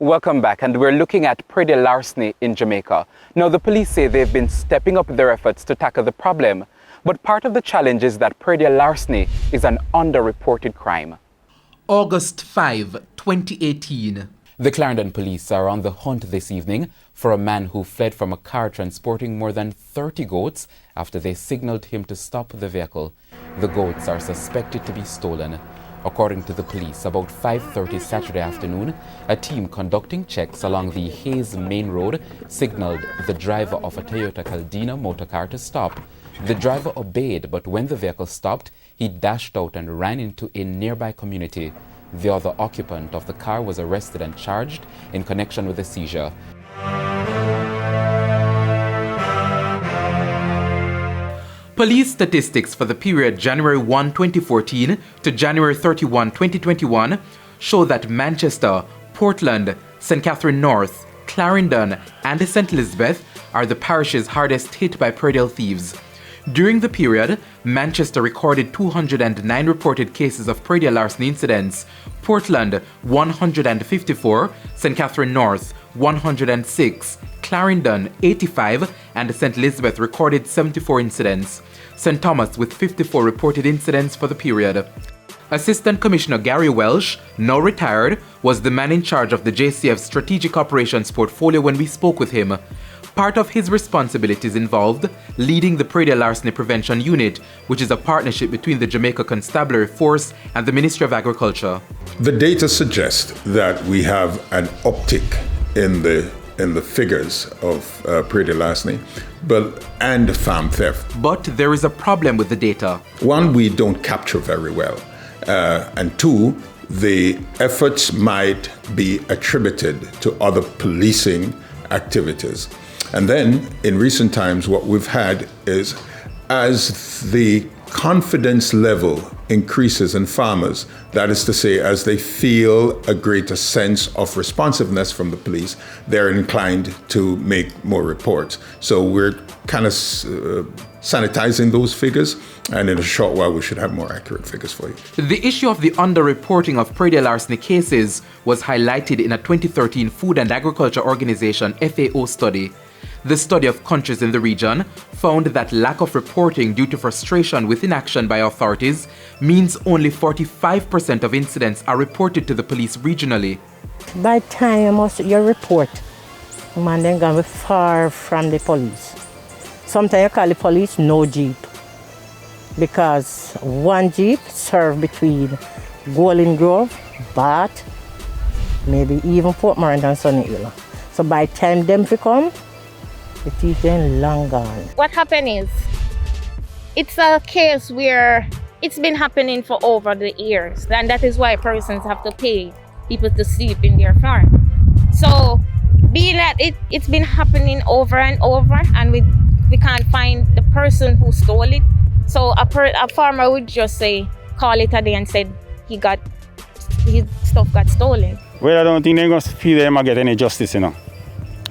Welcome back, and we're looking at Praedial Larceny in Jamaica. Now, the police say they've been stepping up their efforts to tackle the problem, but part of the challenge is that Praedial Larceny is an underreported crime. August 5, 2018. The Clarendon police are on the hunt this evening for a man who fled from a car transporting more than 30 goats after they signaled him to stop the vehicle. The goats are suspected to be stolen. According to the police, about 5:30 Saturday afternoon, a team conducting checks along the Hayes Main Road signaled the driver of a Toyota Caldina motorcar to stop. The driver obeyed, but when the vehicle stopped, he dashed out and ran into a nearby community. The other occupant of the car was arrested and charged in connection with the seizure. Police statistics for the period January 1, 2014 to January 31, 2021 show that Manchester, Portland, St. Catherine North, Clarendon, and St. Elizabeth are the parishes hardest hit by Praedial thieves. During the period, Manchester recorded 209 reported cases of Praedial larceny incidents, Portland 154, St. Catherine North 106, Clarendon 85, and St. Elizabeth recorded 74 incidents. St. Thomas with 54 reported incidents for the period. Assistant Commissioner Gary Welsh, now retired, was the man in charge of the JCF's strategic operations portfolio when we spoke with him. Part of his responsibilities involved leading the Praedial Larceny Prevention Unit, which is a partnership between the Jamaica Constabulary Force and the Ministry of Agriculture. The data suggest that we have an uptick in the figures of Praedial larceny and farm theft. But there is a problem with the data. One, we don't capture very well. And two, the efforts might be attributed to other policing activities. And then, in recent times, what we've had is, as the confidence level increases in farmers, that is to say, as they feel a greater sense of responsiveness from the police, they're inclined to make more reports. So we're kind of sanitizing those figures, and in a short while we should have more accurate figures for you. The issue of the underreporting of Praedial larceny cases was highlighted in a 2013 Food and Agriculture Organization FAO study. The study of countries in the region found that lack of reporting due to frustration with inaction by authorities means only 45% of incidents are reported to the police regionally. By the time you report, man, they're going to be far from the police. Sometimes you call the police no jeep, because one jeep serves between Golden Grove, Bath, maybe even Port Morant and Sunny Hill. So by the time them come, the thief then long gone. What happened is, it's a case where it's been happening for over the years, and that is why persons have to pay people to sleep in their farm. So, being that it's been happening over and over, and we can't find the person who stole it, so a farmer would just say, call it a day and said his stuff got stolen. Well, I don't think they're going to feel they might get any justice, you know.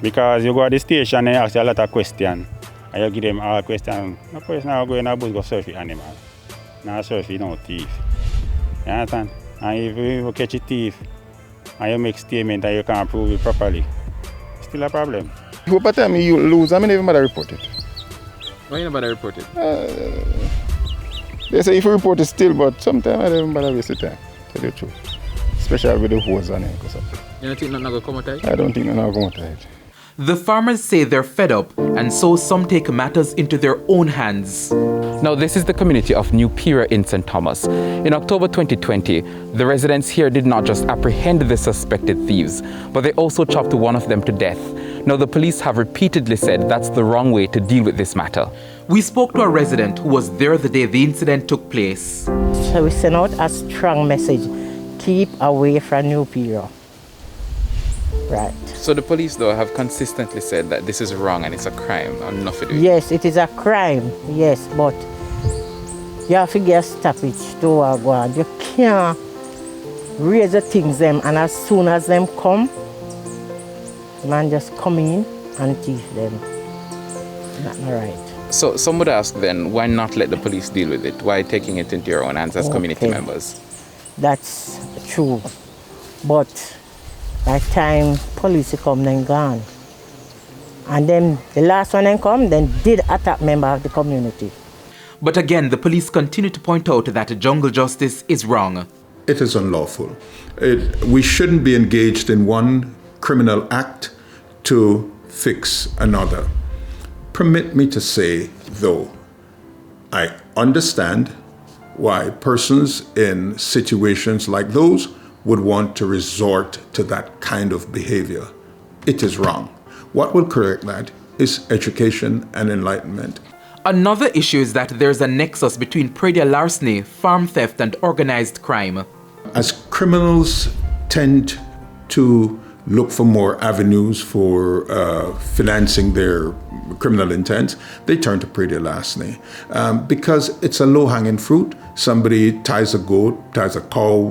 Because you go to the station and they ask you a lot of questions, and you give them all questions. No person will go in the bush go surf the animal. Not surf you no thief. You understand? And if you catch a thief and you make statement and you can't prove it properly, it's still a problem. If by the time you lose, I mean, never bother report it. Why you never report it? They say if you report it still, but sometimes I don't bother waste the time, to tell you the truth. Especially with the hose on it. You don't think nothing will come out of it? I don't think nothing will come out of it. The farmers say they're fed up, and so some take matters into their own hands. Now, this is the community of New Prairie in St. Thomas. In October 2020, the residents here did not just apprehend the suspected thieves, but they also chopped one of them to death. Now, the police have repeatedly said that's the wrong way to deal with this matter. We spoke to a resident who was there the day the incident took place. So we send out a strong message: keep away from New Prairie. Right. So the police, though, have consistently said that this is wrong and it's a crime and nothing to do. Yes, it is a crime, yes, but you have to get a stoppage to go on. You can't raise the things them, and as soon as them come, man just come in and thief them. Not right. So some would ask then, why not let the police deal with it? Why taking it into your own hands as community members? That's true. But By the time police come, then gone. And then the last one then come, then did attack member of the community. But again, the police continue to point out that jungle justice is wrong. It is unlawful. We shouldn't be engaged in one criminal act to fix another. Permit me to say, though, I understand why persons in situations like those would want to resort to that kind of behavior. It is wrong. What will correct that is education and enlightenment. Another issue is that there's a nexus between Praedial larceny, farm theft, and organized crime. As criminals tend to look for more avenues for financing their criminal intent, they turn to Praedial larceny because it's a low-hanging fruit. Somebody ties a goat, ties a cow,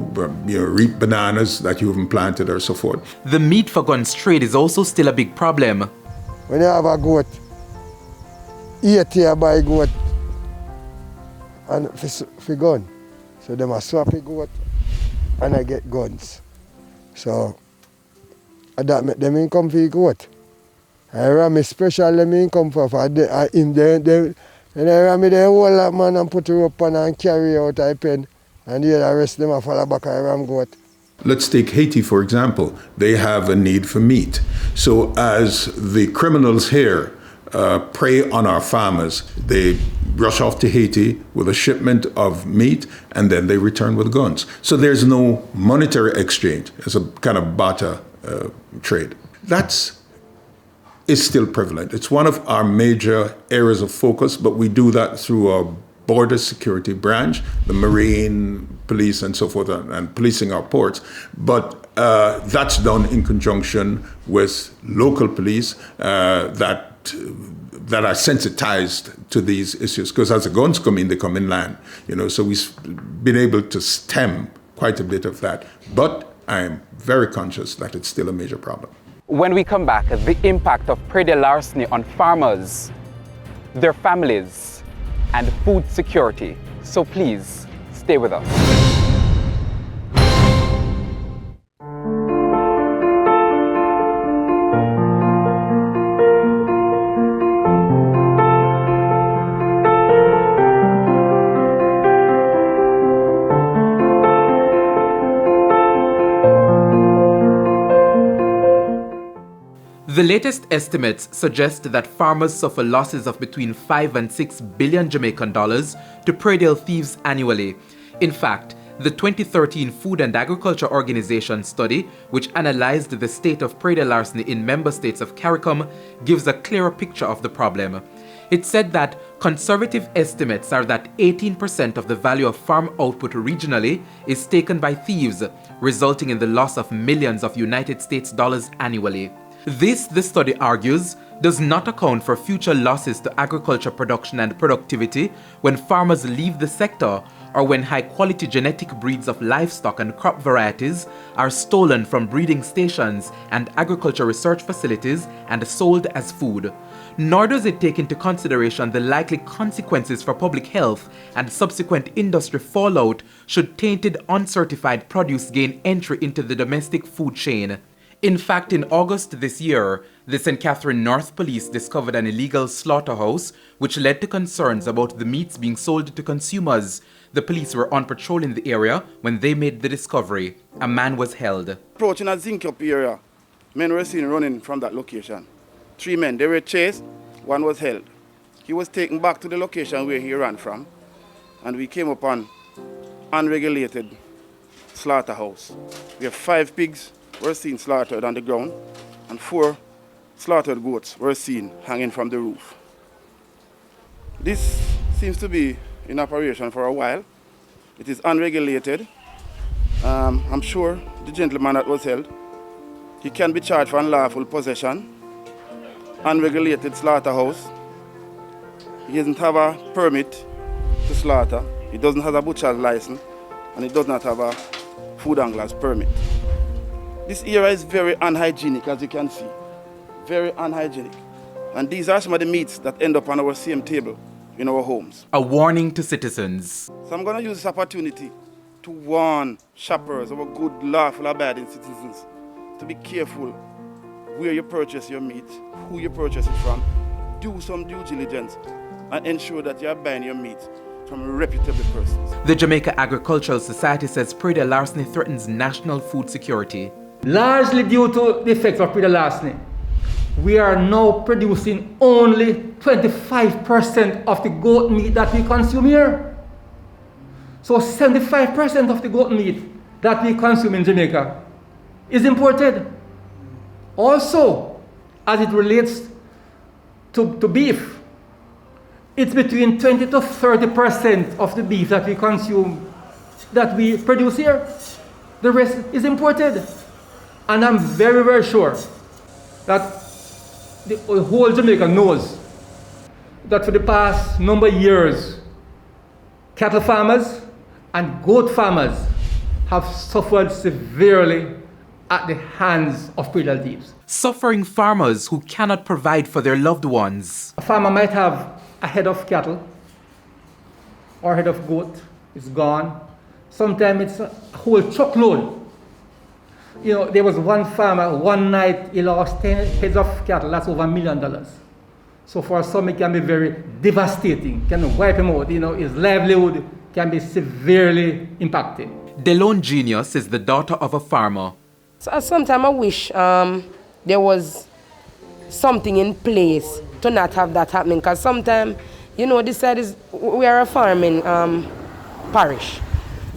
reap bananas that you haven't planted or so forth. The meat for guns trade is also still a big problem. When you have a goat, 80 I buy goat and for gun. So them a swap a goat and I get guns. So that make them income for goat. I ram me special them income for in them. And I ram me the whole lot man and put a rope on and carry out I pen. And the rest them a follow back I ram goat. Let's take Haiti, for example. They have a need for meat. So as the criminals here prey on our farmers, they rush off to Haiti with a shipment of meat and then they return with guns. So there's no monetary exchange. It's a kind of barter trade. Is still prevalent. It's one of our major areas of focus, but we do that through our border security branch, the Marine, police, and so forth, and policing our ports. But that's done in conjunction with local police that are sensitized to these issues. Because as the guns come in, they come inland. So we've been able to stem quite a bit of that. But I'm very conscious that it's still a major problem. When we come back, the impact of Praedial larceny on farmers, their families, and food security. So please, stay with us. The latest estimates suggest that farmers suffer losses of between 5 and 6 billion Jamaican dollars to Praedial thieves annually. In fact, the 2013 Food and Agriculture Organization study, which analyzed the state of Praedial larceny in member states of CARICOM, gives a clearer picture of the problem. It said that conservative estimates are that 18% of the value of farm output regionally is taken by thieves, resulting in the loss of millions of United States dollars annually. This, the study argues, does not account for future losses to agriculture production and productivity when farmers leave the sector or when high-quality genetic breeds of livestock and crop varieties are stolen from breeding stations and agriculture research facilities and sold as food. Nor does it take into consideration the likely consequences for public health and subsequent industry fallout should tainted uncertified produce gain entry into the domestic food chain. In fact, in August this year, the St. Catherine North Police discovered an illegal slaughterhouse, which led to concerns about the meats being sold to consumers. The police were on patrol in the area when they made the discovery. A man was held. Approaching a zinc up area, men were seen running from that location. 3 men, they were chased, 1 was held. He was taken back to the location where he ran from, and we came upon unregulated slaughterhouse. We have 5 pigs were seen slaughtered on the ground, and 4 slaughtered goats were seen hanging from the roof. This seems to be in operation for a while. It is unregulated. I'm sure the gentleman that was held, he can be charged for unlawful possession, unregulated slaughterhouse. He doesn't have a permit to slaughter. He doesn't have a butcher's license, and he does not have a food angler's permit. This area is very unhygienic, as you can see. Very unhygienic. And these are some of the meats that end up on our same table in our homes. A warning to citizens. So I'm going to use this opportunity to warn shoppers, our good, lawful, abiding citizens, to be careful where you purchase your meat, who you purchase it from. Do some due diligence and ensure that you are buying your meat from reputable persons. The Jamaica Agricultural Society says Praedial Larceny threatens national food security. Largely due to the effects of Praedial Larceny, we are now producing only 25% of the goat meat that we consume here. So 75% of the goat meat that we consume in Jamaica is imported. Also, as it relates to beef, it's between 20 to 30% of the beef that we consume that we produce here. The rest is imported. And I'm very, very sure that the whole Jamaica knows that for the past number of years, cattle farmers and goat farmers have suffered severely at the hands of Praedial thieves. Suffering farmers who cannot provide for their loved ones. A farmer might have a head of cattle or a head of goat, it's gone. Sometimes it's a whole truckload. You know, there was one farmer, one night he lost 10 heads of cattle, that's over $1 million. So for some it can be very devastating, can wipe him out, you know, his livelihood can be severely impacted. Delone Genius is the daughter of a farmer. So sometimes I wish there was something in place to not have that happening, because sometimes, you know, this side is, we are a farming parish,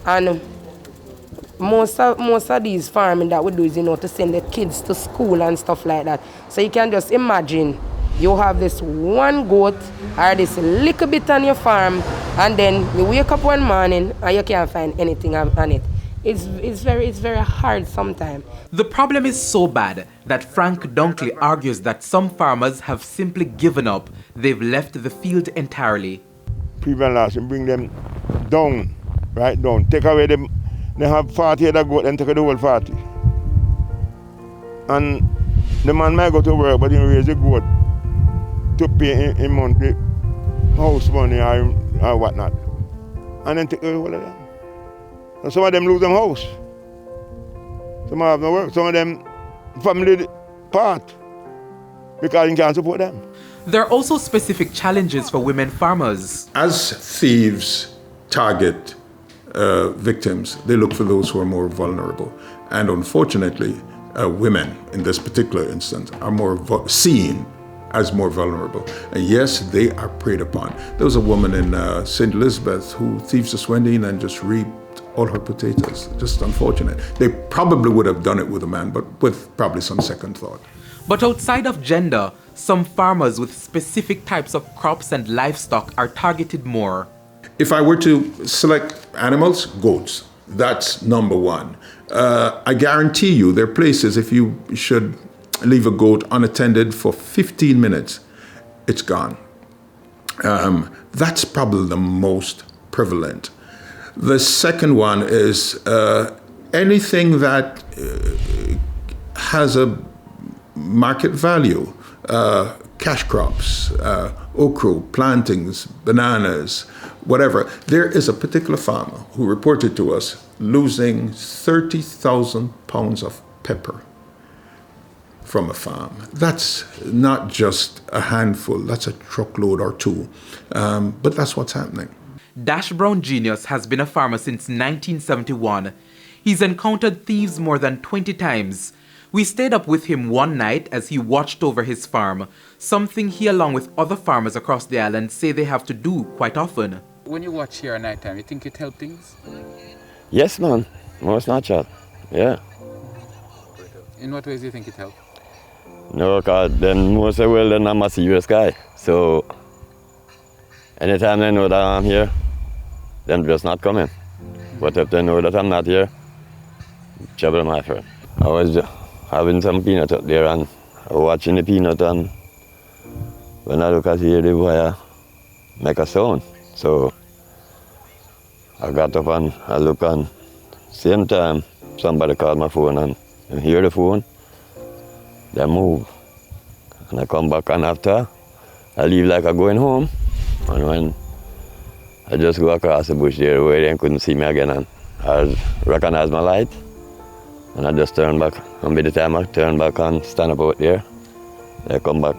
and most of these farming that we do is, you know, to send the kids to school and stuff like that. So you can just imagine you have this one goat or this little bit on your farm, and then you wake up one morning and you can't find anything on it. It's very hard sometimes. The problem is so bad that Frank Dunkley argues that some farmers have simply given up. They've left the field entirely. Praedial Larceny bring them down, right down. Take away them. They have 40 head of goat and take away the whole 40. And the man might go to work, but he raise the goat to pay him monthly house money or whatnot. And then take away all of them. And some of them lose them house. Some have no work. Some of them family part because you can't support them. There are also specific challenges for women farmers. As thieves target victims, they look for those who are more vulnerable. And unfortunately, women in this particular instance are more seen as more vulnerable. And yes, they are preyed upon. There was a woman in St. Elizabeth who thieves just went in and just reaped all her potatoes. Just unfortunate. They probably would have done it with a man, but with probably some second thought. But outside of gender, some farmers with specific types of crops and livestock are targeted more. If I were to select animals, goats. That's number one. I guarantee you there are places if you should leave a goat unattended for 15 minutes, it's gone. That's probably the most prevalent. The second one is anything that has a market value, cash crops, okra, plantings, bananas, whatever. There is a particular farmer who reported to us losing 30,000 pounds of pepper from a farm. That's not just a handful, that's a truckload or two, but that's what's happening. Dash Brown Genius has been a farmer since 1971. He's encountered thieves more than 20 times. We stayed up with him one night as he watched over his farm, something he along with other farmers across the island say they have to do quite often. When you watch here at night time, you think it helps things? Yes, man. Most natural. Yeah. In what ways do you think it helps? No, because then most of the world I'm a serious guy. So anytime they know that I'm here, then just not coming. But if they know that I'm not here, trouble, my friend. I was having some peanut up there and watching the peanut, and when I look at here, the wire make a sound. So I got up and I look, and same time somebody called my phone, and I hear the phone, they move. And I come back, and after I leave like I'm going home, and when I just go across the bush there where they couldn't see me again, and I recognize my light, And I just turn back. And by the time I turn back and stand up out there, I come back,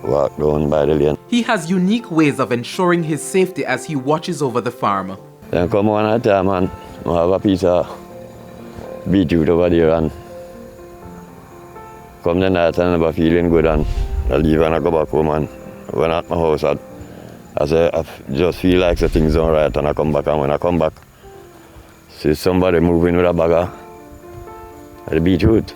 walk down by the lane. He has unique ways of ensuring his safety as he watches over the farm. Then come one at a time and I have a piece of beetroot over there and come the night and I'm feeling good and I leave and I go back home and when I'm at my house I just feel like the things don't right and I come back and when I come back, see somebody moving with a bag of the beetroot.